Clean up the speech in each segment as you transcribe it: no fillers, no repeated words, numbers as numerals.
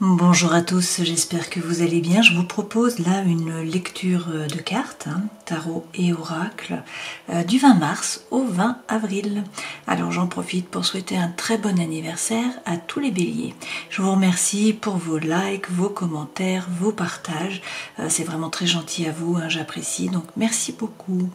Bonjour à tous, j'espère que vous allez bien. Je vous propose là une lecture de cartes, tarot et oracle, du 20 mars au 20 avril. Alors j'en profite pour souhaiter un très bon anniversaire à tous les béliers. Je vous remercie pour vos likes, vos commentaires, vos partages. C'est vraiment très gentil à vous, j'apprécie, donc merci beaucoup.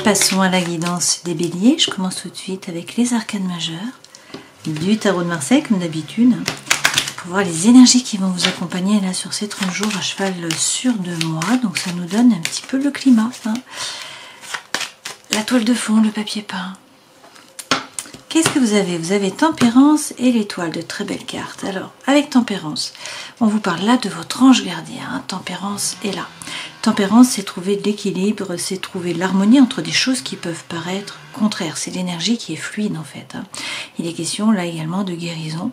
Passons à la guidance des béliers. Je commence tout de suite avec les arcanes majeures du tarot de Marseille, comme d'habitude, pour voir les énergies qui vont vous accompagner là sur ces 30 jours à cheval sur 2 mois. Donc ça nous donne un petit peu le climat. La toile de fond, le papier peint. Qu'est-ce que vous avez? Vous avez Tempérance et l'Étoile, de très belles cartes. Alors, avec Tempérance, on vous parle là de votre ange gardien. Tempérance est là. Tempérance, c'est trouver de l'équilibre, c'est trouver l'harmonie entre des choses qui peuvent paraître contraires. C'est l'énergie qui est fluide en fait. Il est question là également de guérison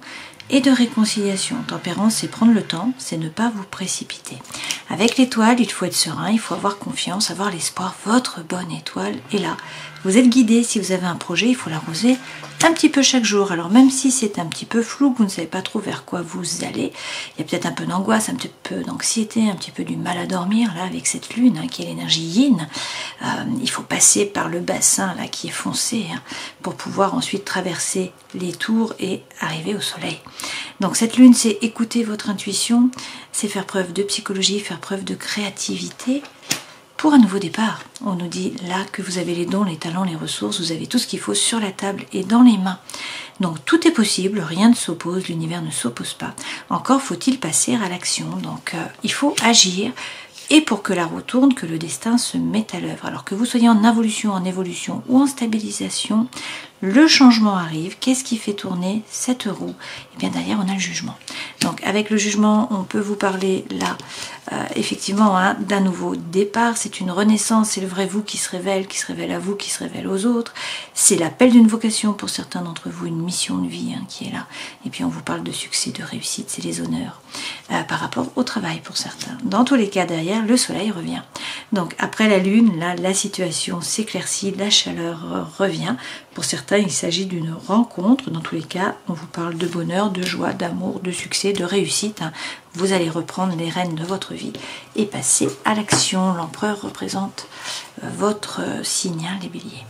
et de réconciliation. Tempérance, c'est prendre le temps, c'est ne pas vous précipiter. Avec l'Étoile, il faut être serein, il faut avoir confiance, avoir l'espoir. Votre bonne étoile est là. Vous êtes guidé. Si vous avez un projet, il faut l'arroser un petit peu chaque jour. Alors même si c'est un petit peu flou, que vous ne savez pas trop vers quoi vous allez, il y a peut-être un peu d'angoisse, un petit peu d'anxiété, un petit peu du mal à dormir là avec cette lune qui est l'énergie yin. Il faut passer par le bassin là qui est foncé pour pouvoir ensuite traverser les tours et arriver au soleil. Donc cette lune, c'est écouter votre intuition, c'est faire preuve de psychologie, faire preuve de créativité. Pour un nouveau départ, on nous dit là que vous avez les dons, les talents, les ressources, vous avez tout ce qu'il faut sur la table et dans les mains. Donc tout est possible, rien ne s'oppose, l'univers ne s'oppose pas. Encore faut-il passer à l'action, donc il faut agir. Et pour que la roue tourne, que le destin se mette à l'œuvre. Alors que vous soyez en involution, en évolution ou en stabilisation, le changement arrive. Qu'est-ce qui fait tourner cette roue? Et bien derrière, on a le jugement. Donc avec le jugement, on peut vous parler là, effectivement, d'un nouveau départ. C'est une renaissance, c'est le vrai vous qui se révèle à vous, qui se révèle aux autres. C'est l'appel d'une vocation pour certains d'entre vous, une mission de vie qui est là. Et puis on vous parle de succès, de réussite, c'est les honneurs par rapport au travail pour certains. Dans tous les cas, derrière, le soleil revient. Donc après la lune, là, la situation s'éclaircit, la chaleur revient. Pour certains, il s'agit d'une rencontre. Dans tous les cas, on vous parle de bonheur, de joie, d'amour, de succès, de réussite. Vous allez reprendre les rênes de votre vie et passer à l'action. L'empereur représente votre signe, les béliers.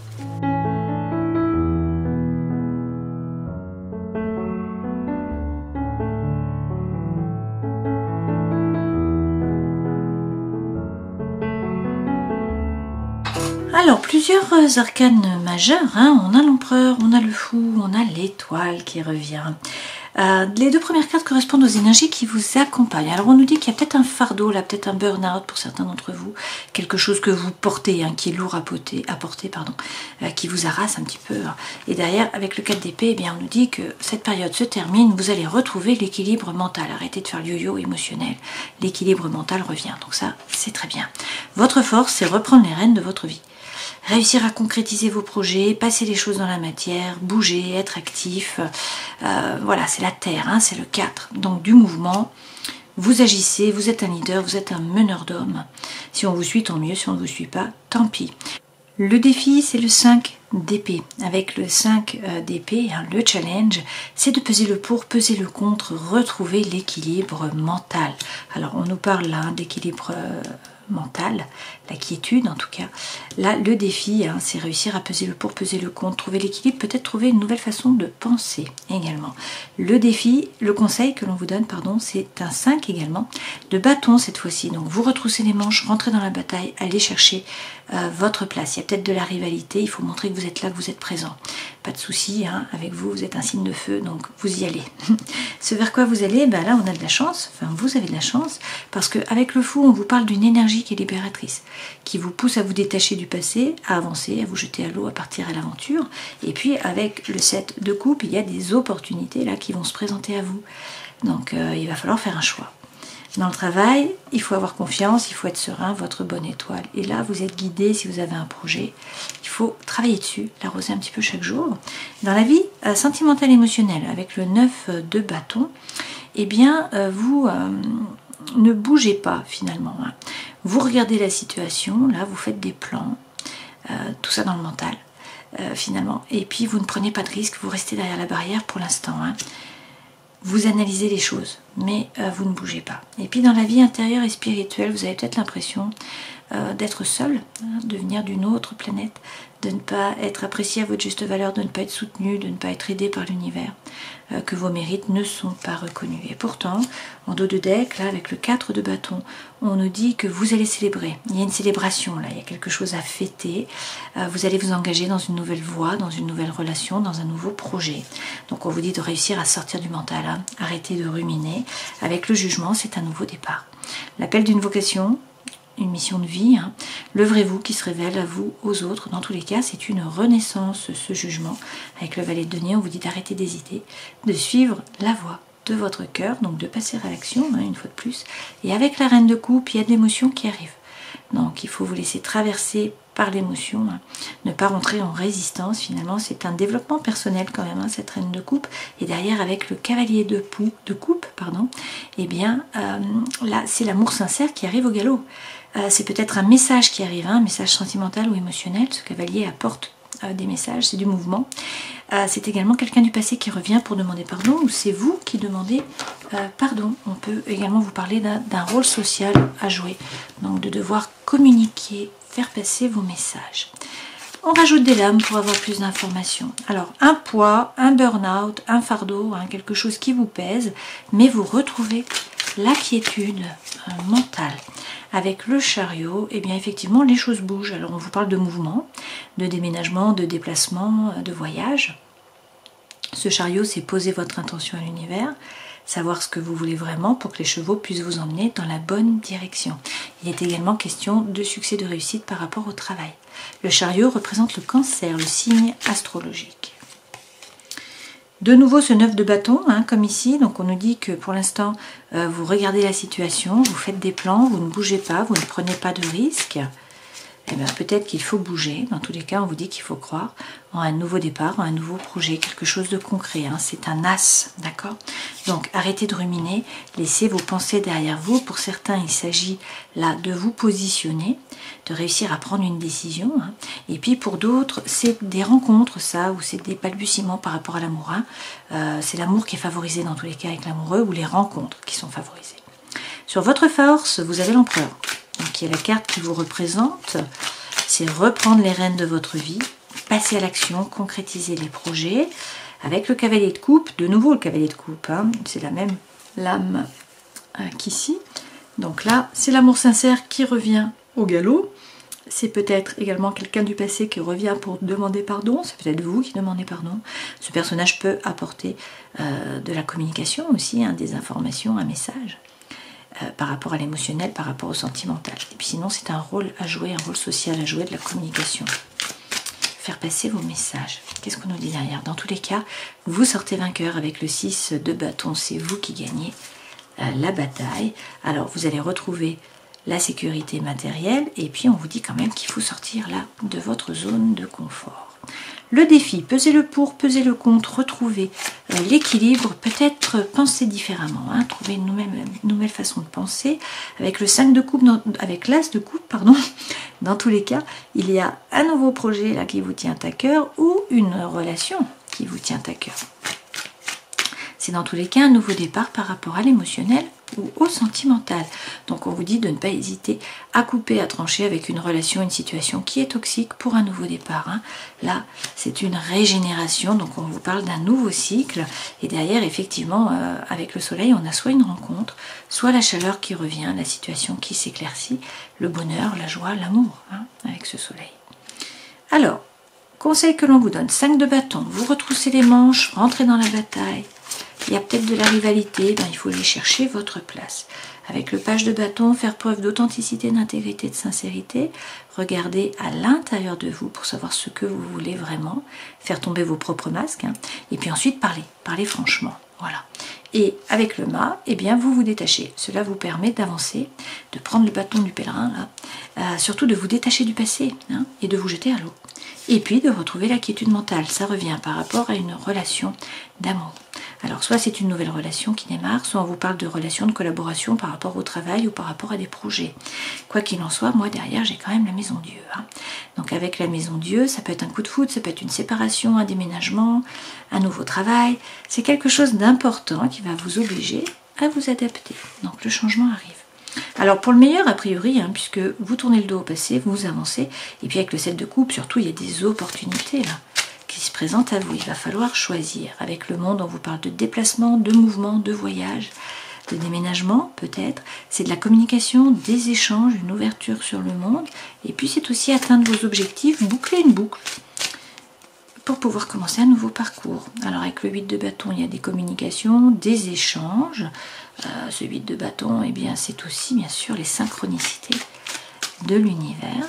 Alors, plusieurs arcanes majeures, on a l'empereur, on a le fou, on a l'étoile qui revient. Les deux premières cartes correspondent aux énergies qui vous accompagnent. Alors on nous dit qu'il y a peut-être un fardeau, là, peut-être un burn-out pour certains d'entre vous, quelque chose que vous portez, qui est lourd à porter, qui vous harasse un petit peu. Et derrière, avec le 4 d'épée, on nous dit que cette période se termine, vous allez retrouver l'équilibre mental. Arrêtez de faire le yo-yo émotionnel. L'équilibre mental revient, donc ça, c'est très bien. Votre force, c'est reprendre les rênes de votre vie. Réussir à concrétiser vos projets, passer les choses dans la matière, bouger, être actif. Voilà, c'est la terre, c'est le 4. Donc du mouvement, vous agissez, vous êtes un leader, vous êtes un meneur d'hommes. Si on vous suit, tant mieux. Si on ne vous suit pas, tant pis. Le défi, c'est le 5 d'épée. Avec le 5 d'épée, le challenge, c'est de peser le pour, peser le contre, retrouver l'équilibre mental. Alors on nous parle là d'équilibre mental, la quiétude en tout cas. Là, le défi, c'est réussir à peser le pour, peser le contre, trouver l'équilibre, peut-être trouver une nouvelle façon de penser également. Le défi, le conseil que l'on vous donne, c'est un 5 également, de bâton cette fois-ci. Donc vous retroussez les manches, rentrez dans la bataille, allez chercher votre place. Il y a peut-être de la rivalité, il faut montrer que vous êtes là, que vous êtes présent. Pas de souci, avec vous, vous êtes un signe de feu, donc vous y allez. Ce vers quoi vous allez, là on a de la chance, vous avez de la chance, parce qu'avec le fou, on vous parle d'une énergie qui est libératrice, qui vous pousse à vous détacher du passé, à avancer, à vous jeter à l'eau, à partir à l'aventure. Et puis avec le 7 de coupe, il y a des opportunités là qui vont se présenter à vous. Donc il va falloir faire un choix. Dans le travail, il faut avoir confiance, il faut être serein, votre bonne étoile. Et là, vous êtes guidé si vous avez un projet. Il faut travailler dessus, l'arroser un petit peu chaque jour. Dans la vie sentimentale émotionnelle, avec le 9 de bâton, vous ne bougez pas finalement. Vous regardez la situation, là, vous faites des plans. tout ça dans le mental, finalement. Et puis vous ne prenez pas de risque, vous restez derrière la barrière pour l'instant. Hein. Vous analysez les choses, mais vous ne bougez pas. Et puis dans la vie intérieure et spirituelle, vous avez peut-être l'impression d'être seul, hein, de venir d'une autre planète, de ne pas être apprécié à votre juste valeur, de ne pas être soutenu, de ne pas être aidé par l'univers, que vos mérites ne sont pas reconnus. Et pourtant, en dos de deck, là, avec le 4 de bâton, on nous dit que vous allez célébrer. Il y a une célébration, là, il y a quelque chose à fêter. Vous allez vous engager dans une nouvelle voie, dans une nouvelle relation, dans un nouveau projet. Donc on vous dit de réussir à sortir du mental, hein, arrêter de ruminer. Avec le jugement, c'est un nouveau départ. L'appel d'une vocation, une mission de vie, hein. Le vrai vous qui se révèle à vous, aux autres. Dans tous les cas, c'est une renaissance, ce jugement. Avec le valet de denier, on vous dit d'arrêter d'hésiter, de suivre la voie de votre cœur, donc de passer à l'action, hein, une fois de plus. Et avec la reine de coupe, il y a de l'émotion qui arrive. Donc il faut vous laisser traverser par l'émotion, hein. Ne pas rentrer en résistance. Finalement, c'est un développement personnel quand même, hein, cette reine de coupe. Et derrière, avec le cavalier de coupe, eh bien là, c'est l'amour sincère qui arrive au galop. C'est peut-être un message qui arrive, hein, un message sentimental ou émotionnel. Ce cavalier apporte des messages, c'est du mouvement. C'est également quelqu'un du passé qui revient pour demander pardon, ou c'est vous qui demandez pardon. On peut également vous parler d'un rôle social à jouer, donc de devoir communiquer, faire passer vos messages. On rajoute des lames pour avoir plus d'informations. Alors, un poids, un burn-out, un fardeau, hein, quelque chose qui vous pèse, mais vous retrouvez la quiétude mentale. Avec le chariot, eh bien effectivement, les choses bougent. Alors, on vous parle de mouvement, de déménagement, de déplacement, de voyage. Ce chariot, c'est poser votre intention à l'univers, savoir ce que vous voulez vraiment pour que les chevaux puissent vous emmener dans la bonne direction. Il est également question de succès, de réussite par rapport au travail. Le chariot représente le cancer, le signe astrologique. De nouveau ce 9 de bâton, hein, comme ici, donc on nous dit que pour l'instant, vous regardez la situation, vous faites des plans, vous ne bougez pas, vous ne prenez pas de risques. Eh bien, peut-être qu'il faut bouger. Dans tous les cas, on vous dit qu'il faut croire en un nouveau départ, en un nouveau projet, quelque chose de concret. Hein. C'est un as, d'accord? Donc, arrêtez de ruminer, laissez vos pensées derrière vous. Pour certains, il s'agit là de vous positionner, de réussir à prendre une décision. Hein. Et puis, pour d'autres, c'est des rencontres, ça, ou c'est des balbutiements par rapport à l'amour. Hein. C'est l'amour qui est favorisé dans tous les cas avec l'amoureux, ou les rencontres qui sont favorisées. Sur votre force, vous avez l'empereur. Donc il y a la carte qui vous représente, c'est reprendre les rênes de votre vie, passer à l'action, concrétiser les projets. Avec le cavalier de coupe, de nouveau le cavalier de coupe, hein, c'est la même lame qu'ici. Donc là, c'est l'amour sincère qui revient au galop. C'est peut-être également quelqu'un du passé qui revient pour demander pardon. C'est peut-être vous qui demandez pardon. Ce personnage peut apporter de la communication aussi, hein, des informations, un message. Par rapport à l'émotionnel, par rapport au sentimental. Et puis sinon, c'est un rôle à jouer, un rôle social à jouer, de la communication. Faire passer vos messages. Qu'est-ce qu'on nous dit derrière? Dans tous les cas, vous sortez vainqueur avec le 6 de bâton. C'est vous qui gagnez la bataille. Alors, vous allez retrouver la sécurité matérielle. Et puis, on vous dit quand même qu'il faut sortir là de votre zone de confort. Le défi, pesez le pour, pesez le contre, retrouvez l'équilibre, peut-être penser différemment, hein, trouver une nouvelle façon de penser. Avec le 5 de coupe, avec l'as de coupe, pardon, dans tous les cas, il y a un nouveau projet là qui vous tient à cœur ou une relation qui vous tient à cœur. C'est dans tous les cas un nouveau départ par rapport à l'émotionnel ou au sentimental. Donc on vous dit de ne pas hésiter à couper, à trancher avec une relation, une situation qui est toxique pour un nouveau départ. Hein. Là, c'est une régénération, donc on vous parle d'un nouveau cycle. Et derrière, effectivement, avec le soleil, on a soit une rencontre, soit la chaleur qui revient, la situation qui s'éclaircit, le bonheur, la joie, l'amour, hein, avec ce soleil. Alors, conseil que l'on vous donne, 5 de bâton, vous retroussez les manches, rentrez dans la bataille. Il y a peut-être de la rivalité, ben, il faut aller chercher votre place. Avec le page de bâton, faire preuve d'authenticité, d'intégrité, de sincérité. Regardez à l'intérieur de vous pour savoir ce que vous voulez vraiment. Faire tomber vos propres masques. Hein. Et puis ensuite, parler franchement. Voilà. Et avec le mât, eh bien, vous vous détachez. Cela vous permet d'avancer, de prendre le bâton du pèlerin, là. Surtout de vous détacher du passé, hein, et de vous jeter à l'eau. Et puis de retrouver la quiétude mentale. Ça revient par rapport à une relation d'amour. Alors soit c'est une nouvelle relation qui démarre, soit on vous parle de relation de collaboration par rapport au travail ou par rapport à des projets. Quoi qu'il en soit, moi derrière j'ai quand même la maison Dieu. Hein. Donc avec la maison Dieu, ça peut être un coup de foudre, ça peut être une séparation, un déménagement, un nouveau travail. C'est quelque chose d'important qui va vous obliger à vous adapter. Donc le changement arrive. Alors pour le meilleur a priori, puisque vous tournez le dos au passé, vous avancez, et puis avec le 7 de coupe, surtout il y a des opportunités là qui se présentent à vous. Il va falloir choisir. Avec le monde, on vous parle de déplacement, de mouvement, de voyage, de déménagement peut-être. C'est de la communication, des échanges, une ouverture sur le monde, et puis c'est aussi atteindre vos objectifs, boucler une boucle pour pouvoir commencer un nouveau parcours. Alors avec le 8 de bâton, il y a des communications, des échanges. Ce 8 de bâton, eh bien, c'est aussi bien sûr les synchronicités de l'univers.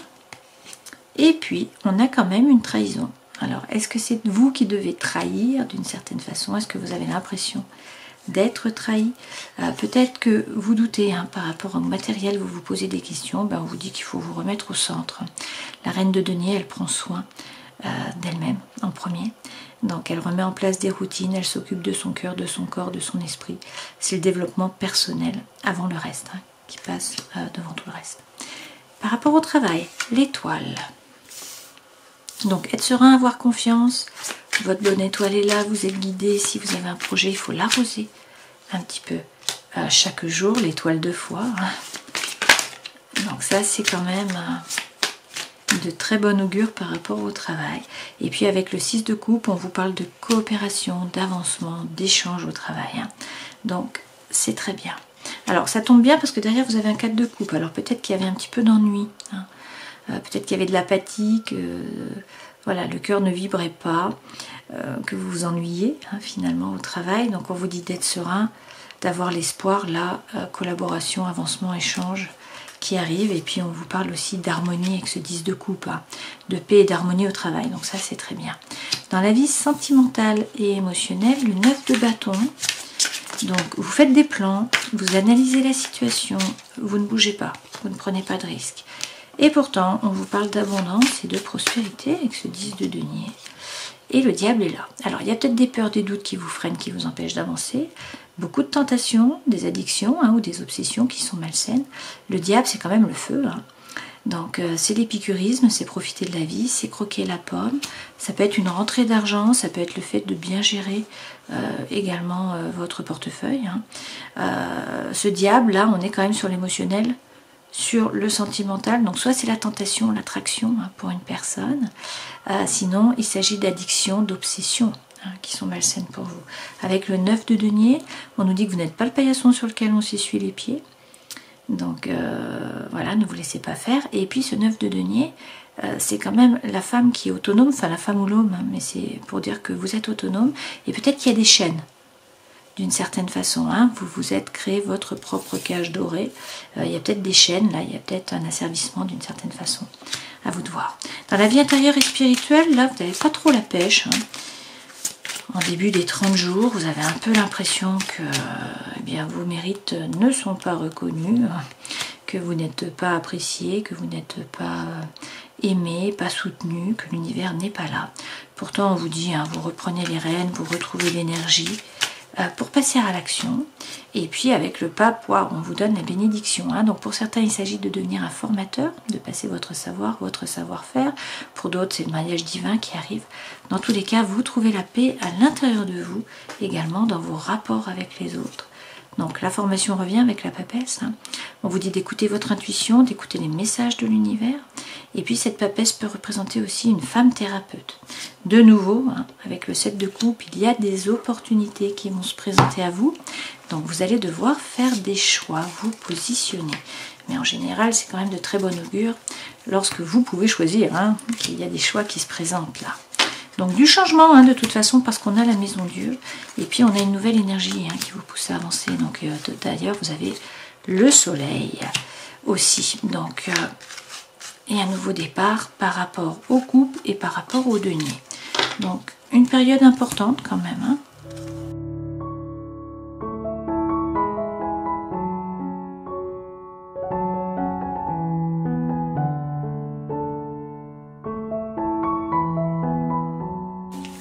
Et puis, on a quand même une trahison. Alors, est-ce que c'est vous qui devez trahir d'une certaine façon? Est-ce que vous avez l'impression d'être trahi? Peut-être que vous doutez par rapport au matériel, vous vous posez des questions, on vous dit qu'il faut vous remettre au centre. La reine de denier, elle prend soin d'elle-même en premier. Donc elle remet en place des routines, elle s'occupe de son cœur, de son corps, de son esprit. C'est le développement personnel avant le reste qui passe devant tout le reste. Par rapport au travail, l'étoile. Donc être serein, avoir confiance. Votre bonne étoile est là, vous êtes guidé. Si vous avez un projet, il faut l'arroser un petit peu chaque jour, l'étoile 2 fois. Donc ça c'est quand même de très bon augure par rapport au travail. Et puis avec le 6 de coupe, on vous parle de coopération, d'avancement, d'échange au travail. Donc c'est très bien. Alors ça tombe bien parce que derrière vous avez un 4 de coupe. Alors peut-être qu'il y avait un petit peu d'ennui. Peut-être qu'il y avait de l'apathie, que voilà, le cœur ne vibrait pas, que vous vous ennuyiez finalement au travail. Donc on vous dit d'être serein, d'avoir l'espoir, la collaboration, avancement, échange qui arrive. Et puis on vous parle aussi d'harmonie avec ce 10 de coupe, de paix et d'harmonie au travail. Donc ça c'est très bien. Dans la vie sentimentale et émotionnelle, le 9 de bâton. Donc vous faites des plans, vous analysez la situation, vous ne bougez pas, vous ne prenez pas de risques. Et pourtant, on vous parle d'abondance et de prospérité avec ce 10 de denier. Et le diable est là. Alors, il y a peut-être des peurs, des doutes qui vous freinent, qui vous empêchent d'avancer. Beaucoup de tentations, des addictions ou des obsessions qui sont malsaines. Le diable, c'est quand même le feu. Donc, c'est l'épicurisme, c'est profiter de la vie, c'est croquer la pomme. Ça peut être une rentrée d'argent, ça peut être le fait de bien gérer également votre portefeuille. Ce diable, là, on est quand même sur l'émotionnel, sur le sentimental, donc soit c'est la tentation, l'attraction pour une personne, sinon il s'agit d'addiction, d'obsession qui sont malsaines pour vous. Avec le 9 de denier, on nous dit que vous n'êtes pas le paillasson sur lequel on s'essuie les pieds, donc voilà, ne vous laissez pas faire. Et puis ce 9 de denier, c'est quand même la femme qui est autonome, enfin la femme ou l'homme, mais c'est pour dire que vous êtes autonome, et peut-être qu'il y a des chaînes. D'une certaine façon, vous vous êtes créé votre propre cage dorée. Il y a peut-être des chaînes, là, il y a peut-être un asservissement d'une certaine façon. À vous de voir. Dans la vie intérieure et spirituelle, là, vous n'avez pas trop la pêche. En début des 30 jours, vous avez un peu l'impression que vos mérites ne sont pas reconnus, que vous n'êtes pas apprécié, que vous n'êtes pas aimé, pas soutenu, que l'univers n'est pas là. Pourtant, on vous dit, vous reprenez les rênes, vous retrouvez l'énergie, pour passer à l'action. Et puis avec le pape, on vous donne la bénédiction. Donc pour certains, il s'agit de devenir un formateur, de passer votre savoir, votre savoir-faire. Pour d'autres, c'est le mariage divin qui arrive. Dans tous les cas, vous trouvez la paix à l'intérieur de vous, également dans vos rapports avec les autres. Donc la formation revient avec la papesse. On vous dit d'écouter votre intuition, d'écouter les messages de l'univers. Et puis cette papesse peut représenter aussi une femme thérapeute. De nouveau, avec le 7 de coupe, il y a des opportunités qui vont se présenter à vous. Donc vous allez devoir faire des choix, vous positionner. Mais en général, c'est quand même de très bon augure lorsque vous pouvez choisir, qu'il y a des choix qui se présentent là. Donc du changement de toute façon, parce qu'on a la maison Dieu, et puis on a une nouvelle énergie qui vous pousse à avancer. Donc d'ailleurs, vous avez le soleil aussi. Donc et un nouveau départ par rapport aux coupes et par rapport aux deniers. Donc une période importante quand même.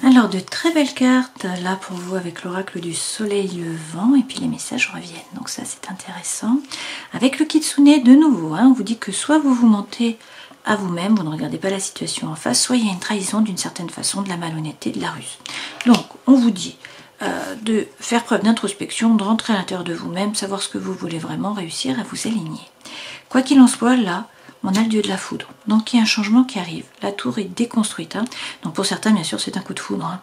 Alors de très belles cartes là pour vous avec l'oracle du soleil levant et puis les messages reviennent, donc ça c'est intéressant. Avec le kitsune de nouveau, on vous dit que soit vous vous montez à vous-même, vous ne regardez pas la situation en face, soit il y a une trahison d'une certaine façon, de la malhonnêteté, de la ruse. Donc, on vous dit de faire preuve d'introspection, de rentrer à l'intérieur de vous-même, savoir ce que vous voulez vraiment, réussir à vous aligner. Quoi qu'il en soit, là, on a le dieu de la foudre. Donc, il y a un changement qui arrive. La tour est déconstruite. Donc, pour certains, bien sûr, c'est un coup de foudre.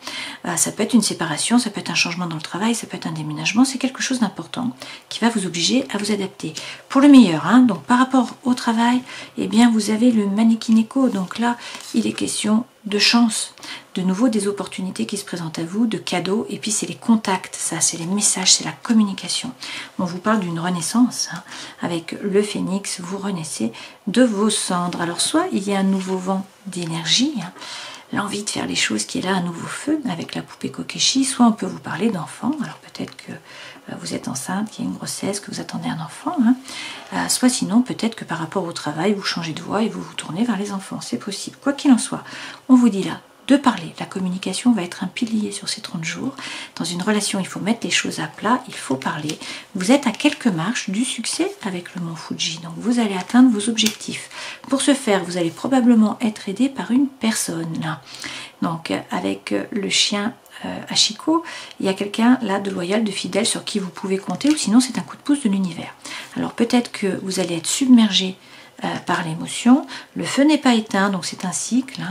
Ça peut être une séparation, ça peut être un changement dans le travail, ça peut être un déménagement. C'est quelque chose d'important qui va vous obliger à vous adapter. Pour le meilleur, donc par rapport au travail, eh bien, vous avez le Manekineko. Donc là, il est question de chance, de nouveau des opportunités qui se présentent à vous, de cadeaux, et puis c'est les contacts, ça c'est les messages, c'est la communication. On vous parle d'une renaissance, avec le phénix, vous renaissez de vos cendres. Alors soit il y a un nouveau vent d'énergie, l'envie de faire les choses qui est là, un nouveau feu avec la poupée Kokeshi, soit on peut vous parler d'enfants, alors peut-être que vous êtes enceinte, qu'il y a une grossesse, que vous attendez un enfant, soit sinon peut-être que par rapport au travail, vous changez de voie et vous vous tournez vers les enfants, c'est possible. Quoi qu'il en soit, on vous dit là de parler. La communication va être un pilier sur ces 30 jours. Dans une relation, il faut mettre les choses à plat, il faut parler. Vous êtes à quelques marches du succès avec le mont Fuji, donc vous allez atteindre vos objectifs. Pour ce faire, vous allez probablement être aidé par une personne. Là. Donc avec le chien Ashiko, il y a quelqu'un là de loyal, de fidèle sur qui vous pouvez compter, ou sinon c'est un coup de pouce de l'univers. Alors peut-être que vous allez être submergé par l'émotion, le feu n'est pas éteint, donc c'est un cycle,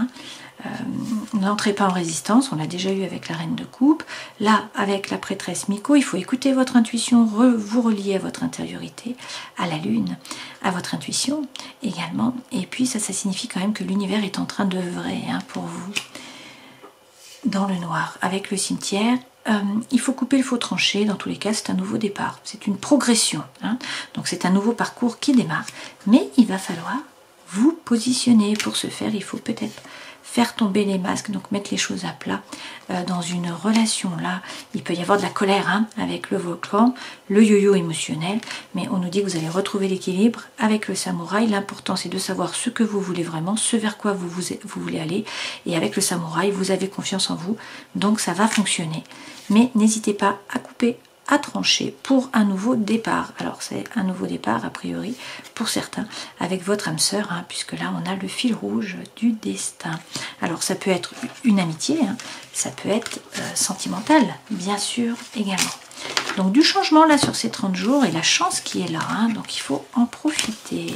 n'entrez pas en résistance, on l'a déjà eu avec la reine de coupe. Là, avec la prêtresse Miko, il faut écouter votre intuition, vous relier à votre intériorité, à la lune, à votre intuition également. Et puis ça signifie quand même que l'univers est en train d'œuvrer pour vous dans le noir. Avec le cimetière, il faut couper le faux tranché, dans tous les cas c'est un nouveau départ, c'est une progression, donc c'est un nouveau parcours qui démarre, mais il va falloir vous positionner. Pour ce faire, il faut peut-être faire tomber les masques, donc mettre les choses à plat dans une relation. Là, il peut y avoir de la colère avec le volcan, le yo-yo émotionnel, mais on nous dit que vous allez retrouver l'équilibre avec le samouraï. L'important, c'est de savoir ce que vous voulez vraiment, ce vers quoi vous voulez aller, et avec le samouraï, vous avez confiance en vous, donc ça va fonctionner. Mais n'hésitez pas à couper, à trancher pour un nouveau départ. Alors c'est un nouveau départ a priori pour certains avec votre âme sœur, puisque là on a le fil rouge du destin. Alors ça peut être une amitié, ça peut être sentimental bien sûr également. Donc du changement là sur ces 30 jours et la chance qui est là, donc il faut en profiter.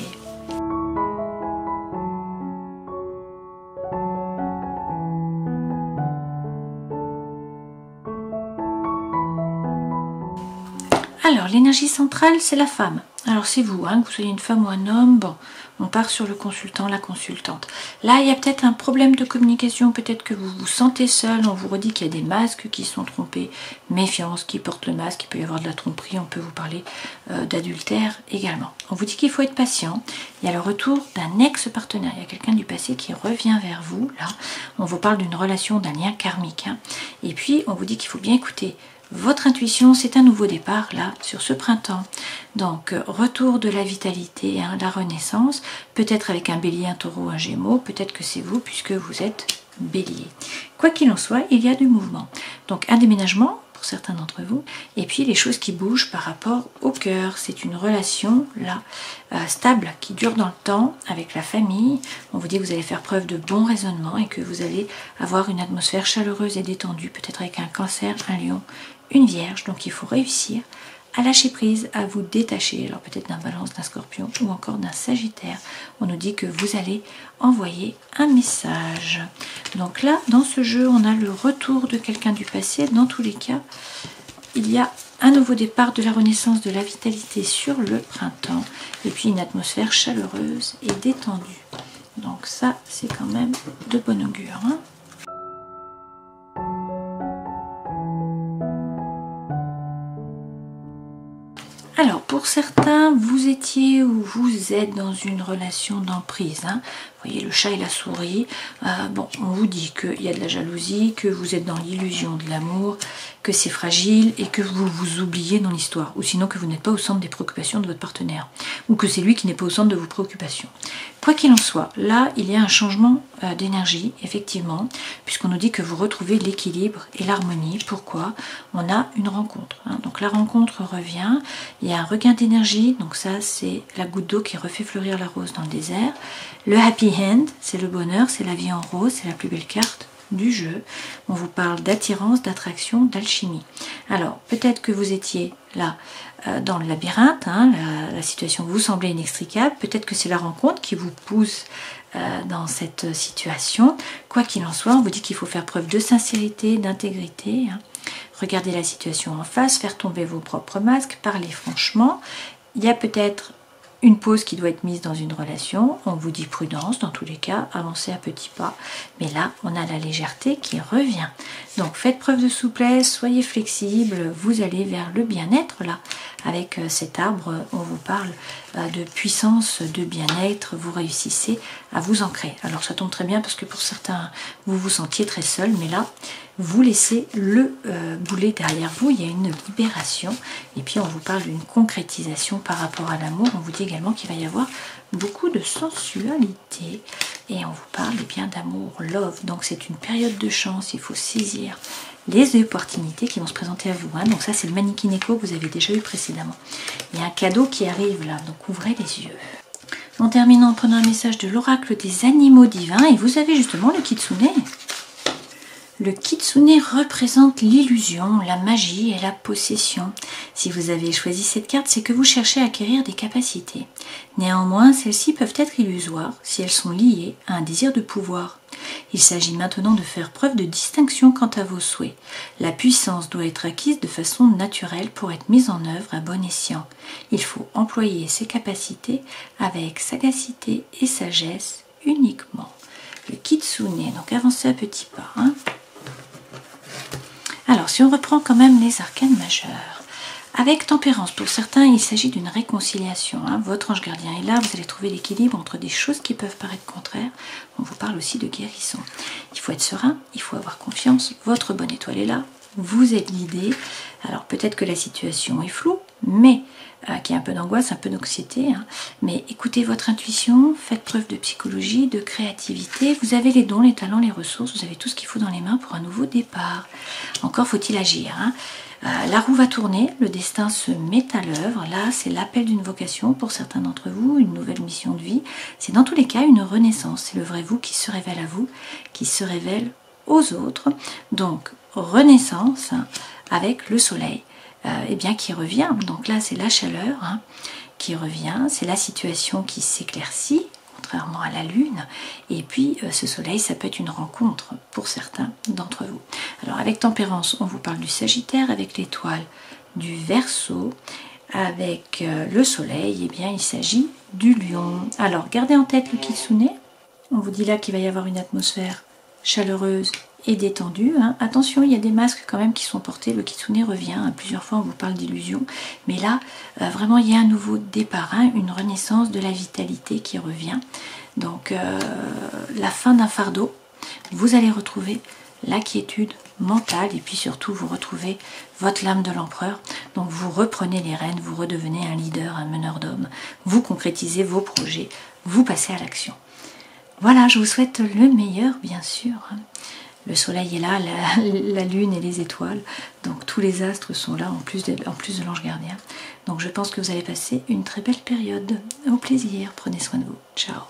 Alors, l'énergie centrale, c'est la femme. Alors, c'est vous, que vous soyez une femme ou un homme. Bon, on part sur le consultant, la consultante. Là, il y a peut-être un problème de communication. Peut-être que vous vous sentez seul. On vous redit qu'il y a des masques qui sont trompés. Méfiance, qui porte le masque. Il peut y avoir de la tromperie. On peut vous parler d'adultère également. On vous dit qu'il faut être patient. Il y a le retour d'un ex-partenaire. Il y a quelqu'un du passé qui revient vers vous. Là, on vous parle d'une relation, d'un lien karmique. Et puis, on vous dit qu'il faut bien écouter votre intuition. C'est un nouveau départ là sur ce printemps, donc retour de la vitalité, la renaissance, peut-être avec un bélier, un taureau, un gémeau, peut-être que c'est vous puisque vous êtes bélier. Quoi qu'il en soit, il y a du mouvement, donc un déménagement pour certains d'entre vous, et puis les choses qui bougent par rapport au cœur. C'est une relation là stable qui dure dans le temps avec la famille. On vous dit que vous allez faire preuve de bon raisonnement et que vous allez avoir une atmosphère chaleureuse et détendue, peut-être avec un cancer, un lion, une vierge. Donc il faut réussir à lâcher prise, à vous détacher, alors peut-être d'un balance, d'un scorpion ou encore d'un sagittaire. On nous dit que vous allez envoyer un message. Donc là, dans ce jeu, on a le retour de quelqu'un du passé. Dans tous les cas, il y a un nouveau départ, de la renaissance, de la vitalité sur le printemps, et puis une atmosphère chaleureuse et détendue. Donc ça, c'est quand même de bon augure. Alors, pour certains, vous étiez ou vous êtes dans une relation d'emprise. Vous voyez le chat et la souris. Bon, on vous dit qu'il y a de la jalousie, que vous êtes dans l'illusion de l'amour, que c'est fragile et que vous vous oubliez dans l'histoire. Ou sinon que vous n'êtes pas au centre des préoccupations de votre partenaire. Ou que c'est lui qui n'est pas au centre de vos préoccupations. Quoi qu'il en soit, là, il y a un changement d'énergie, effectivement, puisqu'on nous dit que vous retrouvez l'équilibre et l'harmonie. Pourquoi? On a une rencontre. Donc la rencontre revient, il y a un regain plein d'énergie, donc ça c'est la goutte d'eau qui refait fleurir la rose dans le désert. Le happy hand, c'est le bonheur, c'est la vie en rose, c'est la plus belle carte du jeu. On vous parle d'attirance, d'attraction, d'alchimie. Alors peut-être que vous étiez là dans le labyrinthe, hein, la situation vous semblait inextricable, peut-être que c'est la rencontre qui vous pousse dans cette situation. Quoi qu'il en soit, on vous dit qu'il faut faire preuve de sincérité, d'intégrité, hein. Regardez la situation en face, faire tomber vos propres masques, parler franchement. Il y a peut-être une pause qui doit être mise dans une relation. On vous dit prudence, dans tous les cas, avancez à petits pas. Mais là, on a la légèreté qui revient. Donc, faites preuve de souplesse, soyez flexible. Vous allez vers le bien-être, là. Avec cet arbre, on vous parle de puissance, de bien-être. Vous réussissez à vous ancrer. Alors, ça tombe très bien parce que pour certains, vous vous sentiez très seul. Mais là, vous laissez le boulet derrière vous. Il y a une libération. Et puis, on vous parle d'une concrétisation par rapport à l'amour. On vous dit également qu'il va y avoir beaucoup de sensualité. Et on vous parle bien d'amour, love. Donc, c'est une période de chance. Il faut saisir les opportunités qui vont se présenter à vous. Hein. Donc ça, c'est le Mannequin Echo que vous avez déjà eu précédemment. Il y a un cadeau qui arrive là, donc ouvrez les yeux. En terminant en prenant un message de l'oracle des animaux divins, et vous avez justement le Kitsune. Le Kitsune représente l'illusion, la magie et la possession. Si vous avez choisi cette carte, c'est que vous cherchez à acquérir des capacités. Néanmoins, celles-ci peuvent être illusoires si elles sont liées à un désir de pouvoir. Il s'agit maintenant de faire preuve de distinction quant à vos souhaits. La puissance doit être acquise de façon naturelle pour être mise en œuvre à bon escient. Il faut employer ses capacités avec sagacité et sagesse uniquement. Le Kitsune, donc avancez à petits pas. Hein. Alors, si on reprend quand même les arcanes majeures, avec tempérance, pour certains, il s'agit d'une réconciliation. Hein. Votre ange gardien est là, vous allez trouver l'équilibre entre des choses qui peuvent paraître contraires. On vous parle aussi de guérison. Il faut être serein, il faut avoir confiance. Votre bonne étoile est là, vous êtes guidé. Alors, peut-être que la situation est floue, mais qu'il y a un peu d'angoisse, un peu d'anxiété. Hein. Mais écoutez votre intuition, faites preuve de psychologie, de créativité. Vous avez les dons, les talents, les ressources, vous avez tout ce qu'il faut dans les mains pour un nouveau départ. Encore faut-il agir. Hein. La roue va tourner, le destin se met à l'œuvre. Là, c'est l'appel d'une vocation pour certains d'entre vous, une nouvelle mission de vie. C'est dans tous les cas une renaissance. C'est le vrai vous qui se révèle à vous, qui se révèle aux autres. Donc, renaissance avec le soleil. Eh bien, qui revient. Donc là, c'est la chaleur hein, qui revient. C'est la situation qui s'éclaircit, contrairement à la lune. Et puis, ce soleil, ça peut être une rencontre pour certains d'entre vous. Alors, avec tempérance, on vous parle du Sagittaire, avec l'étoile du Verseau, avec le soleil, eh bien, il s'agit du Lion. Alors, gardez en tête le Kitsune. On vous dit là qu'il va y avoir une atmosphère chaleureuse et détendue. Hein. Attention, il y a des masques quand même qui sont portés. Le Kitsune revient. Hein. Plusieurs fois, on vous parle d'illusion. Mais là, vraiment, il y a un nouveau départ, hein, une renaissance de la vitalité qui revient. Donc, la fin d'un fardeau. Vous allez retrouver la quiétude mentale et puis surtout, vous retrouvez votre lame de l'empereur. Donc, vous reprenez les rênes, vous redevenez un leader, un meneur d'hommes. Vous concrétisez vos projets. Vous passez à l'action. Voilà, je vous souhaite le meilleur, bien sûr. Le soleil est là, la lune et les étoiles. Donc tous les astres sont là, en plus de l'ange gardien. Donc je pense que vous allez passer une très belle période. Au plaisir, prenez soin de vous. Ciao.